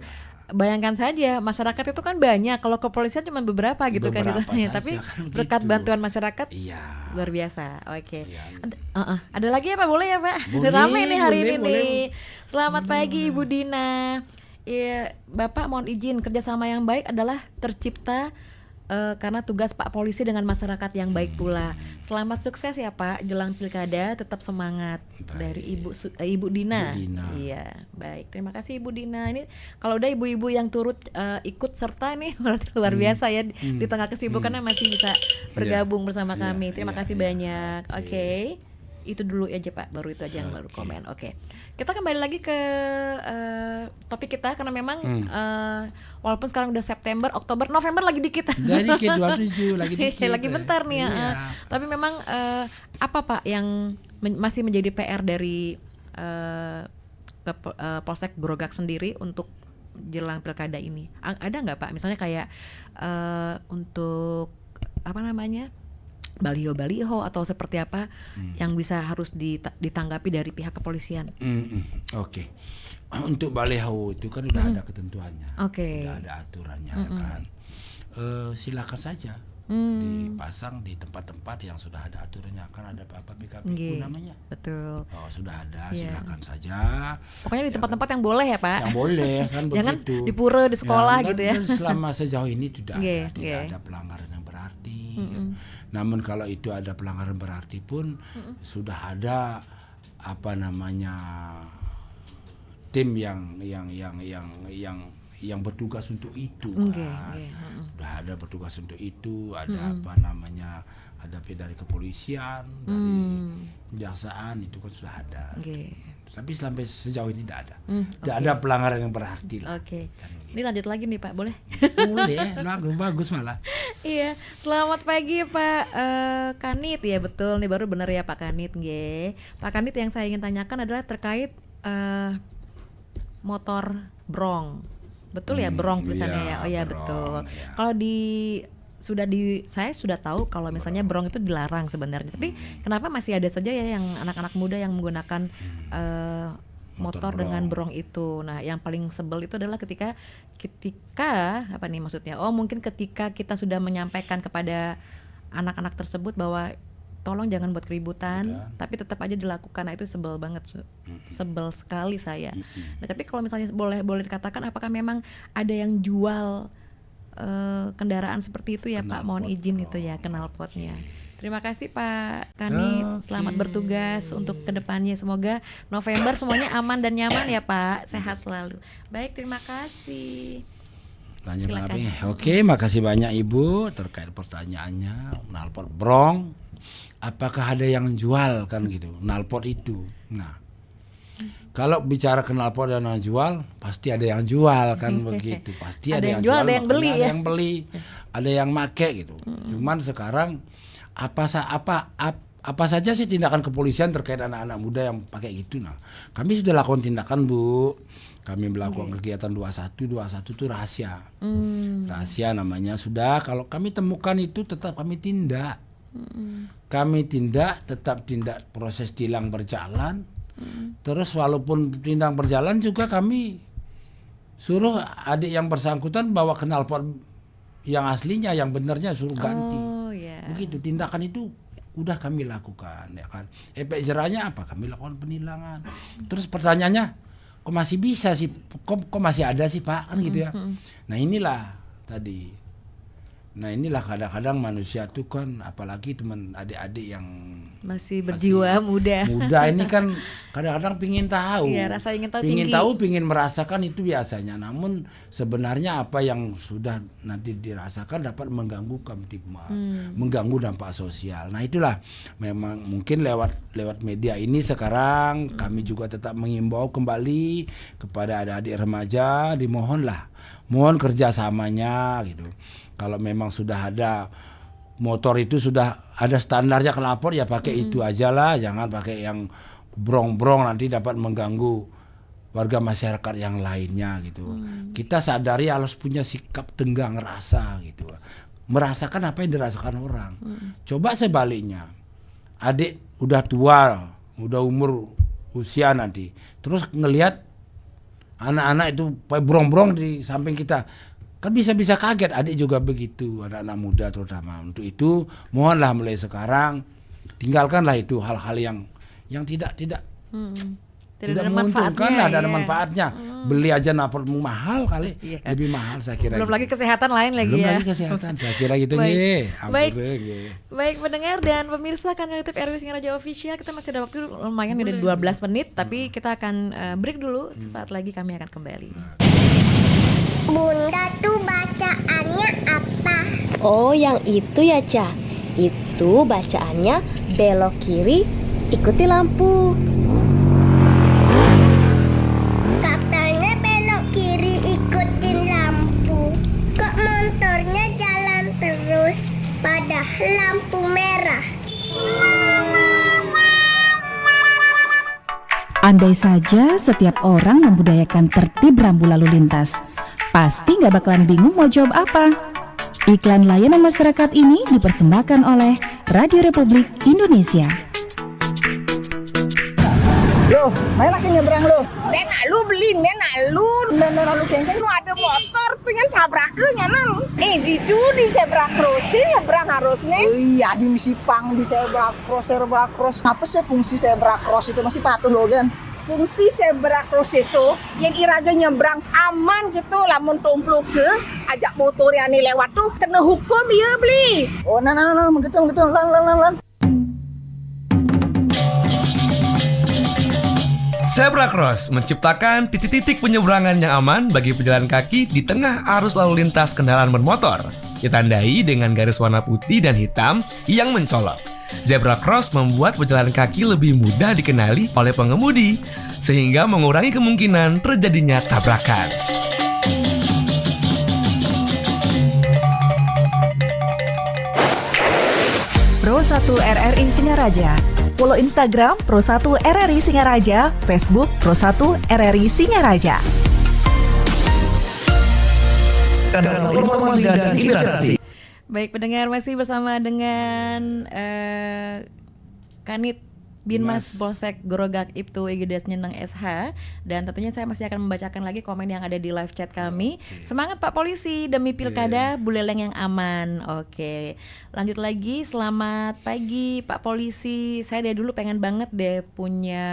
Speaker 3: bayangkan saja masyarakat itu kan banyak, kalau kepolisian cuma beberapa gitu kan, tapi berkat bantuan masyarakat luar biasa. Oke. Ada lagi ya Pak, boleh ya Pak? Rame nih hari ini nih. Selamat pagi Ibu Dina. Ya, Bapak mohon izin, kerjasama yang baik adalah tercipta karena tugas Pak Polisi dengan masyarakat yang baik pula. Selamat sukses ya Pak jelang pilkada, tetap semangat. Dari Ibu Dina. Iya, baik. Terima kasih Ibu Dina. Ini kalau udah ibu-ibu yang turut ikut serta nih berarti luar biasa ya, di tengah kesibukannya masih bisa bergabung bersama kami. Terima kasih banyak. Oke. Itu dulu aja Pak, baru itu aja yang baru komen. Oke. Kita kembali lagi ke topik kita karena memang walaupun sekarang udah September, Oktober, November lagi dikit.
Speaker 6: Dikit 27 lagi dikit.
Speaker 3: Lagi bentar nih ya. Tapi memang apa Pak yang masih menjadi PR dari Polsek Grogak sendiri untuk jelang pilkada ini? Ada nggak Pak? Misalnya kayak untuk apa namanya? Baliho atau seperti apa yang bisa harus ditanggapi dari pihak kepolisian?
Speaker 6: Oke. Untuk baliho itu kan udah ada ketentuannya, udah ada aturannya kan. Silakan saja dipasang di tempat-tempat yang sudah ada aturannya, kan ada apa PKPU namanya.
Speaker 3: Betul.
Speaker 6: Sudah ada, silakan saja.
Speaker 3: Pokoknya di tempat-tempat yang boleh ya Pak.
Speaker 6: Yang boleh kan begitu.
Speaker 3: Jangan di pura, di sekolah gitu ya.
Speaker 6: Dan selama sejauh ini tidak ada pelanggaran yang berarti. Namun kalau itu ada pelanggaran berarti pun sudah ada apa namanya tim yang bertugas untuk itu. Udah ada bertugas untuk itu, ada apa namanya, ada dari kepolisian, dari kejaksaan, itu kan sudah ada. Tapi sampai sejauh ini tidak ada. Tidak ada pelanggaran yang berarti lah.
Speaker 3: Ini lanjut lagi nih Pak, boleh?
Speaker 6: Boleh, bagus malah.
Speaker 3: Iya, selamat pagi Pak Kanit, ya betul nih, baru benar ya Pak Kanit. Pak Kanit, yang saya ingin tanyakan adalah terkait motor brong. Betul ya, brong tulisannya ya. Oh ya, betul. Kalau saya sudah tahu kalau misalnya brong itu dilarang sebenarnya. Tapi kenapa masih ada saja ya yang anak-anak muda yang menggunakan motor dengan brong itu. Nah, yang paling sebel itu adalah ketika apa nih maksudnya? Oh, mungkin ketika kita sudah menyampaikan kepada anak-anak tersebut bahwa tolong jangan buat keributan, tapi tetap aja dilakukan. Nah, itu sebel banget, sebel sekali saya. Nah, tapi kalau misalnya boleh dikatakan, apakah memang ada yang jual kendaraan seperti itu ya Pak? Mohon izin itu ya, knalpotnya. Terima kasih Pak Kanit, selamat bertugas untuk kedepannya. Semoga November semuanya aman dan nyaman ya Pak, sehat selalu. Baik, terima kasih.
Speaker 6: Lanjut lagi. Oke, makasih banyak Ibu terkait pertanyaannya. Knalpot brong, apakah ada yang jual kan gitu knalpot itu? Nah, kalau bicara knalpot dan yang jual, pasti ada yang jual kan begitu. Pasti ada yang jual,
Speaker 3: ada yang beli ya.
Speaker 6: Ada yang beli, ada yang make gitu. Cuman sekarang apa saja sih tindakan kepolisian terkait anak-anak muda yang pakai gitu. Nah, kami sudah lakukan tindakan Bu. Kami melakukan kegiatan 21 itu rahasia. Rahasia namanya. Sudah, kalau kami temukan itu tetap kami tindak. Kami tindak, tetap tindak, proses tilang berjalan. Terus walaupun tilang berjalan juga kami suruh adik yang bersangkutan bawa knalpot yang aslinya, yang benarnya suruh ganti. Begitu tindakan itu udah kami lakukan, ya kan. Efek jerahnya apa? Kami lakukan penilangan. Terus pertanyaannya, kok masih bisa sih? Kok masih ada sih Pak? Kan gitu ya. Nah inilah tadi. Nah inilah kadang-kadang manusia tuh kan, apalagi teman adik-adik yang
Speaker 3: masih berjiwa muda.
Speaker 6: Muda ini kan kadang-kadang pingin tahu.
Speaker 3: Iya, rasa ingin tahu
Speaker 6: pingin
Speaker 3: tinggi.
Speaker 6: tahu, pingin merasakan itu biasanya. Namun sebenarnya apa yang sudah nanti dirasakan dapat mengganggu Kamtibmas, mengganggu dampak sosial. Nah itulah memang mungkin lewat media ini sekarang kami juga tetap mengimbau kembali kepada adik-adik remaja, mohon kerjasamanya gitu. Kalau memang sudah ada motor itu sudah ada standarnya kelapor ya pakai itu aja lah, jangan pakai yang brong-brong nanti dapat mengganggu warga masyarakat yang lainnya gitu. Kita sadari harus punya sikap tenggang rasa gitu, merasakan apa yang dirasakan orang. Coba sebaliknya, adik udah tua, udah umur usia nanti, terus ngelihat anak-anak itu brong-brong di samping kita, kan bisa kaget. Adik juga begitu, anak-anak muda terutama. Untuk itu mohonlah mulai sekarang tinggalkanlah itu hal-hal yang tidak
Speaker 3: ada
Speaker 6: menguntungkan,
Speaker 3: manfaatnya,
Speaker 6: ada manfaatnya. Beli aja napot mahal kali, lebih mahal saya kira.
Speaker 3: Belum
Speaker 6: gitu.
Speaker 3: lagi kesehatan lain lagi
Speaker 6: Belum
Speaker 3: ya.
Speaker 6: lagi kesehatan, saya kira gitu
Speaker 3: Baik.
Speaker 6: nih.
Speaker 3: Baik pendengar dan pemirsa kanal YouTube RRI Singaraja Official, kita masih ada waktu lumayan, ada 12 menit, tapi kita akan break dulu. Sesaat lagi kami akan kembali.
Speaker 15: Bunda tuh bacaannya apa?
Speaker 7: Oh, yang itu ya, Ca. Itu bacaannya belok kiri, ikuti lampu.
Speaker 15: Katanya belok kiri ikutin lampu. Kok motornya jalan terus padahal lampu merah?
Speaker 5: Andai saja setiap orang membudayakan tertib rambu lalu lintas, pasti nggak bakalan bingung mau jawab apa. Iklan layanan masyarakat ini dipersembahkan oleh Radio Republik Indonesia.
Speaker 16: Loh, main lagi nyebrang lo. Nenek lu beli, nenek lu kenceng lu ada motor tuh yang tabraknya nan. Di zebra crossing nyebrang harusnya. Iya, di misi pang di zebra cross. Apa sih fungsi zebra cross itu masih patuh lo kan? Fungsi zebra cross itu yang iraga nyebrang aman gitu, lamun tumplu ke ajak motor yang lewat tuh kena hukum ya beli. Oh, nah, begitu, lan.
Speaker 17: Zebra Cross menciptakan titik-titik penyeberangan yang aman bagi pejalan kaki di tengah arus lalu lintas kendaraan bermotor, ditandai dengan garis warna putih dan hitam yang mencolok. Zebra Cross membuat pejalan kaki lebih mudah dikenali oleh pengemudi, sehingga mengurangi kemungkinan terjadinya tabrakan.
Speaker 5: Pro 1 RRI Singaraja. Follow Instagram Pro 1 RRI Singaraja, Facebook Pro 1 RRI Singaraja.
Speaker 13: Kanal informasi dan inspirasi.
Speaker 3: Baik pendengar, masih bersama dengan Kanit Binmas Polsek Grogak Ibtu Igdes Nyeneng SH, dan tentunya saya masih akan membacakan lagi komen yang ada di live chat kami. Semangat Pak Polisi, demi pilkada Buleleng yang aman. Oke, lanjut lagi. Selamat pagi Pak Polisi, saya dari dulu pengen banget deh punya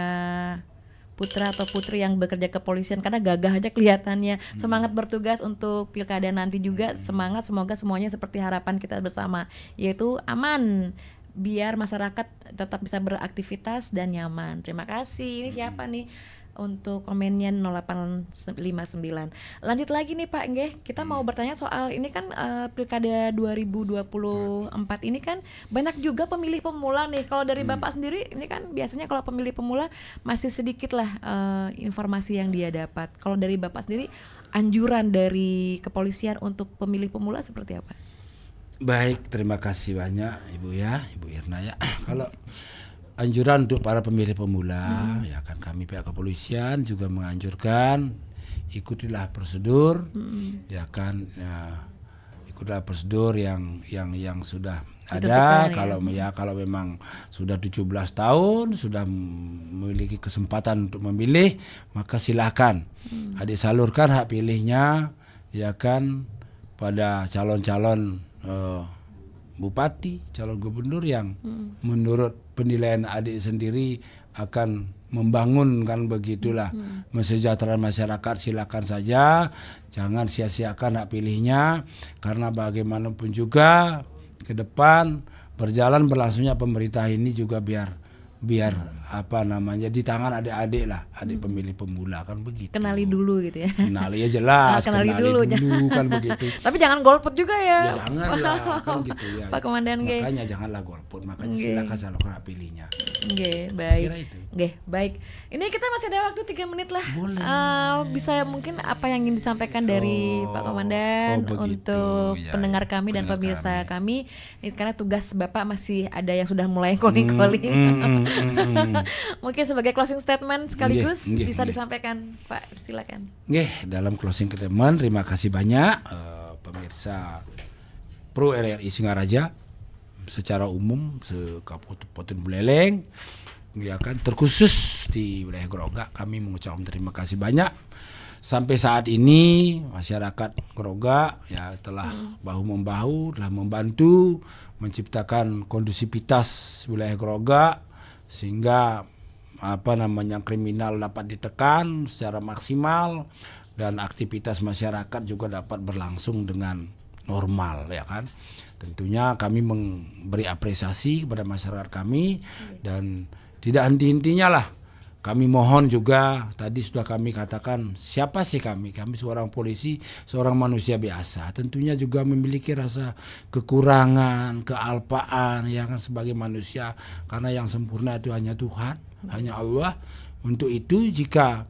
Speaker 3: putra atau putri yang bekerja kepolisian karena gagah aja kelihatannya. Semangat bertugas untuk pilkada nanti juga. Semangat, semoga semuanya seperti harapan kita bersama, yaitu aman, biar masyarakat tetap bisa beraktivitas dan nyaman. Terima kasih. Ini siapa nih untuk komennya 0859. Lanjut lagi nih Pak Nggih, kita mau bertanya soal ini kan pilkada 2024 ini kan banyak juga pemilih pemula nih. Kalau dari Bapak sendiri ini kan biasanya kalau pemilih pemula masih sedikit lah informasi yang dia dapat. Kalau dari Bapak sendiri anjuran dari kepolisian untuk pemilih pemula seperti apa?
Speaker 6: Baik, terima kasih banyak Ibu ya, Ibu Irna ya. Kalau anjuran untuk para pemilih pemula, ya kan kami pihak kepolisian juga menganjurkan ikutilah prosedur, ya kan, ikutilah prosedur yang sudah ada. Kalau memang sudah 17 tahun, sudah memiliki kesempatan untuk memilih, maka silakan disalurkan hak pilihnya, ya kan, pada calon-calon bupati, calon gubernur yang menurut penilaian adik sendiri akan membangun, kan begitulah, mensejahterakan masyarakat. Silakan saja, jangan sia-siakan hak pilihnya, karena bagaimanapun juga ke depan berlangsungnya pemerintah ini juga biar apa namanya di tangan adik-adik lah, adik pemilih pemula, kan begitu.
Speaker 3: Kenali dulu gitu ya.
Speaker 6: Kenali ya jelas, kenali dulu kan begitu.
Speaker 3: Tapi jangan golput juga ya.
Speaker 6: Ya janganlah, kan gitu ya.
Speaker 3: Pak Komandan G.
Speaker 6: Makanya janganlah golput, makanya silakan salurkan hak pilihnya.
Speaker 3: Oke, baik.
Speaker 6: Kira itu.
Speaker 3: Oke, baik. Ini kita masih ada waktu 3 menit lah. Bisa mungkin apa yang ingin disampaikan dari Pak Komandan untuk pendengar kami dan pemirsa kami. Ini karena tugas Bapak masih ada yang sudah mulai calling-calling. Mungkin sebagai closing statement sekaligus bisa disampaikan, Pak, silakan.
Speaker 6: Dalam closing statement, terima kasih banyak pemirsa Pro RRI Singaraja secara umum se-Kabupaten Buleleng, ya kan, terkhusus di wilayah Grogak, kami mengucapkan terima kasih banyak. Sampai saat ini masyarakat Grogak ya telah bahu-membahu, telah membantu menciptakan kondusivitas wilayah Grogak, sehingga kriminal dapat ditekan secara maksimal dan aktivitas masyarakat juga dapat berlangsung dengan normal, ya kan. Tentunya kami memberi apresiasi kepada masyarakat kami dan tidak henti-hentinya lah. Kami mohon juga, tadi sudah kami katakan, siapa sih kami? Kami seorang polisi, seorang manusia biasa. Tentunya juga memiliki rasa kekurangan, kealpaan, ya kan, sebagai manusia. Karena yang sempurna itu hanya Tuhan, hanya Allah. Untuk itu jika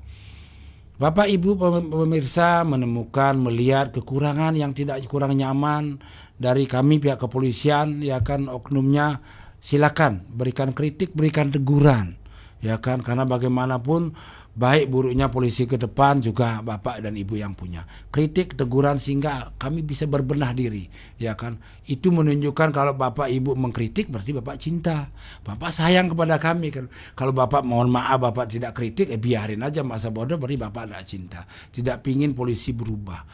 Speaker 6: Bapak Ibu pemirsa menemukan, melihat kekurangan yang tidak kurang nyaman dari kami pihak kepolisian, ya kan, oknumnya, silakan berikan kritik, berikan teguran. Ya kan, karena bagaimanapun baik buruknya polisi ke depan juga Bapak dan Ibu yang punya kritik, teguran, sehingga kami bisa berbenah diri, ya kan. Itu menunjukkan kalau Bapak Ibu mengkritik berarti Bapak cinta, Bapak sayang kepada kami kan. Kalau Bapak mohon maaf Bapak tidak kritik, biarin aja, masa bodoh, berarti Bapak tidak cinta, tidak pingin polisi berubah.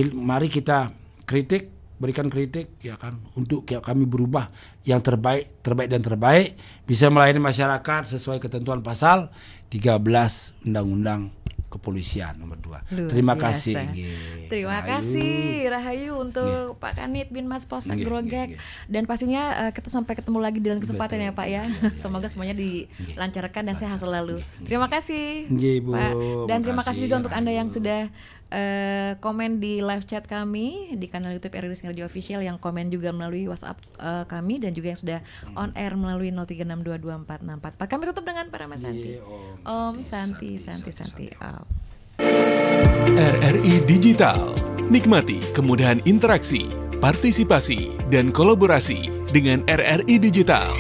Speaker 6: Mari kita kritik, berikan kritik, ya kan, untuk kami berubah yang terbaik dan terbaik, bisa melayani masyarakat sesuai ketentuan pasal 13 Undang-Undang Kepolisian nomor 2. Terima kasih.
Speaker 3: Terima kasih Rahayu untuk Pak Kanit bin Mas Polsek Grogak. Dan pastinya kita sampai ketemu lagi dalam kesempatan ya Pak ya. Semoga semuanya dilancarkan dan sehat selalu. Terima kasih Pak. Dan terima kasih juga untuk Anda yang sudah komen di live chat kami di kanal YouTube RRI Singaraja Official, yang komen juga melalui WhatsApp kami, dan juga yang sudah on air melalui 03622464. Pak, kami tutup dengan para Mas Santi. Om Santi.
Speaker 11: RRI Digital. Nikmati kemudahan interaksi, partisipasi, dan kolaborasi dengan RRI Digital.